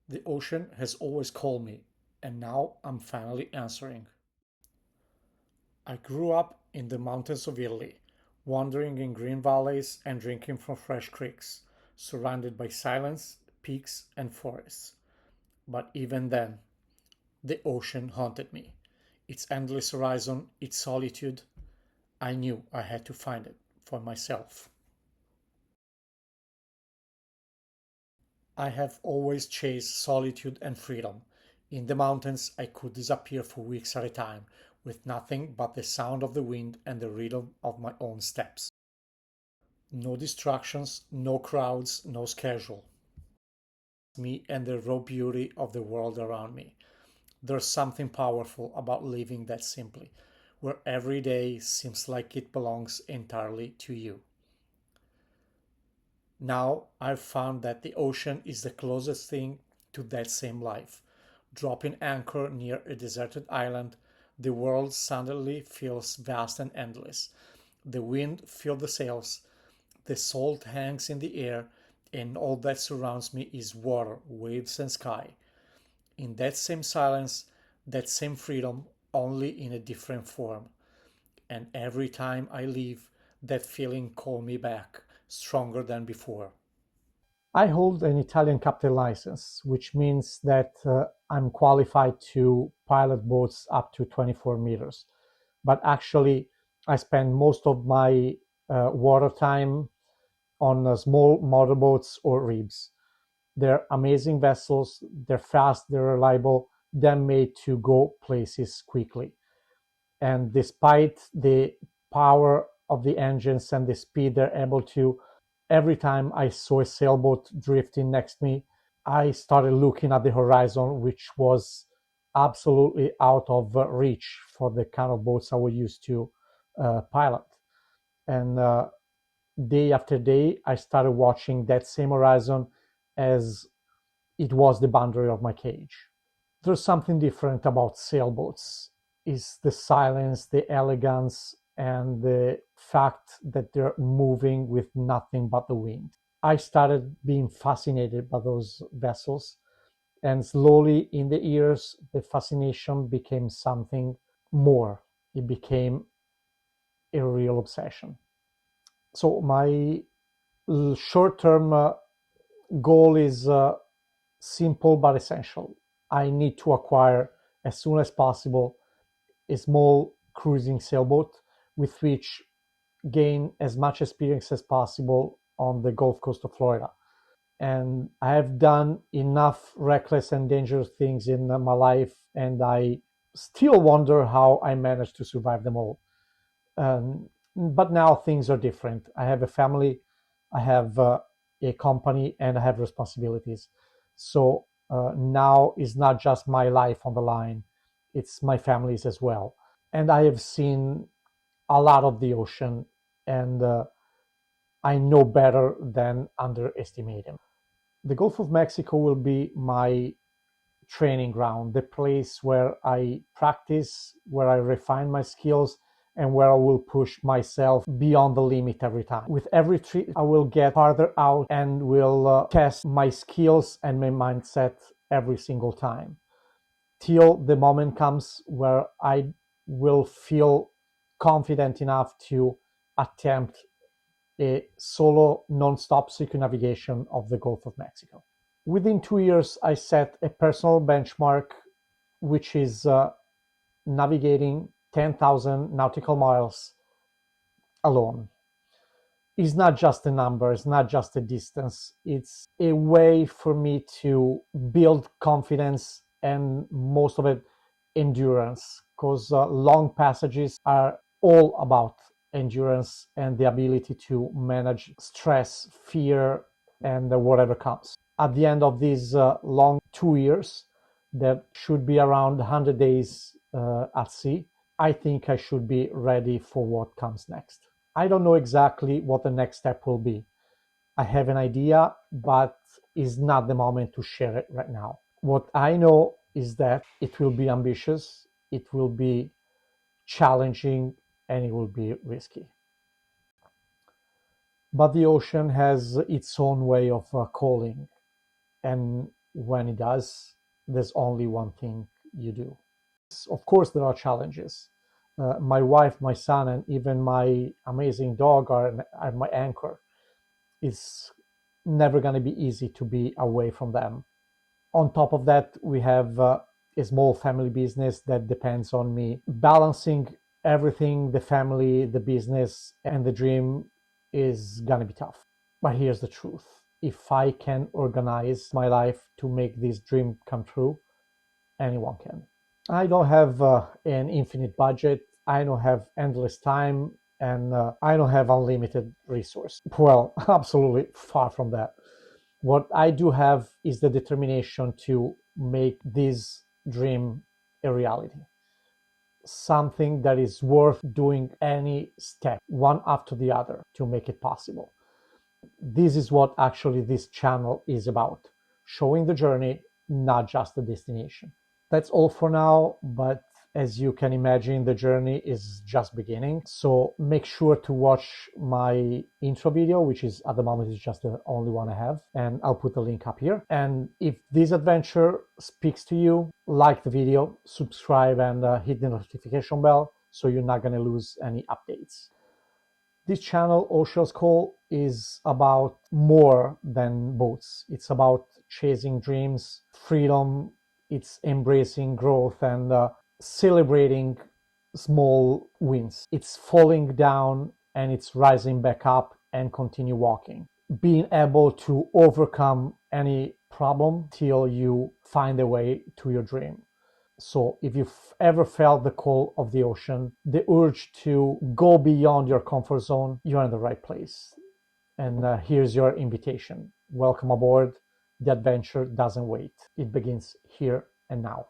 The ocean has always called me, and now I'm finally answering. I grew up in the mountains of Italy, wandering in green valleys and drinking from fresh creeks, surrounded by silence, peaks, and forests. But even then, the ocean haunted me. Its endless horizon, its solitude, I knew I had to find it for myself. I have always chased solitude and freedom. In the mountains, I could disappear for weeks at a time, with nothing but the sound of the wind and the rhythm of my own steps. No distractions, no crowds, no schedule. Me and the raw beauty of the world around me. There's something powerful about living that simply, where every day seems like it belongs entirely to you. Now I've found that the ocean is the closest thing to that same life. Dropping anchor near a deserted island, the world suddenly feels vast and endless. The wind fills the sails, the salt hangs in the air, and all that surrounds me is water, waves, and sky. In that same silence, that same freedom, only in a different form. And every time I leave, that feeling calls me back, stronger than before. I hold an Italian captain license, which means that I'm qualified to pilot boats up to 24 meters. But actually, I spend most of my water time on small motorboats or ribs. They're amazing vessels, they're fast, they're reliable, they're made to go places quickly. And despite the power of the engines and the speed they're able to, every time I saw a sailboat drifting next to me, I started looking at the horizon, which was absolutely out of reach for the kind of boats I was used to pilot. And day after day, I started watching that same horizon as it was the boundary of my cage. There's something different about sailboats. Is the silence, the elegance, and the fact that they're moving with nothing but the wind. I started being fascinated by those vessels, and slowly in the years, the fascination became something more. It became a real obsession. So my short-term goal is simple but essential. I need to acquire as soon as possible a small cruising sailboat with which gain as much experience as possible on the Gulf Coast of Florida. And I have done enough reckless and dangerous things in my life, and I still wonder how I managed to survive them all. But now things are different. I have a family, I have a company, and I have responsibilities. So now is not just my life on the line, it's my family's as well. And I have seen a lot of the ocean, and I know better than underestimate him. The Gulf of Mexico will be my training ground, the place where I practice, where I refine my skills, and where I will push myself beyond the limit every time. With every trip, I will get farther out and will test my skills and my mindset every single time till the moment comes where I will feel confident enough to attempt a solo non-stop circumnavigation of the Gulf of Mexico. Within 2 years, I set a personal benchmark, which is navigating 10,000 nautical miles alone. It's not just a number, it's not just a distance. It's a way for me to build confidence and most of it endurance, because long passages are all about endurance and the ability to manage stress, fear, and whatever comes. At the end of these long 2 years, that should be around 100 days at sea, I think I should be ready for what comes next. I don't know exactly what the next step will be. I have an idea, but it's not the moment to share it right now. What I know is that it will be ambitious, it will be challenging, and it will be risky. But the ocean has its own way of calling. And when it does, there's only one thing you do. Of course, there are challenges. My wife, my son, and even my amazing dog are my anchor. It's never going to be easy to be away from them. On top of that, we have a small family business that depends on me. Balancing everything, the family, the business, and the dream is going to be tough. But here's the truth. If I can organize my life to make this dream come true, anyone can. I don't have an infinite budget. I don't have endless time, and I don't have unlimited resource. Well, absolutely far from that. What I do have is the determination to make this dream a reality. Something that is worth doing any step, one after the other, to make it possible. This is what actually this channel is about, showing the journey, not just the destination. That's all for now, but as you can imagine, the journey is just beginning. So make sure to watch my intro video, which is at the moment is just the only one I have, and I'll put the link up here. And if this adventure speaks to you, like the video, subscribe, and hit the notification bell so you're not going to lose any updates. This channel, Ocean's Call, is about more than boats. It's about chasing dreams, freedom. It's embracing growth and celebrating small wins. It's falling down and it's rising back up and continue walking. Being able to overcome any problem till you find a way to your dream. So if you've ever felt the call of the ocean, the urge to go beyond your comfort zone, you're in the right place. And here's your invitation. Welcome aboard. The adventure doesn't wait. It begins here and now.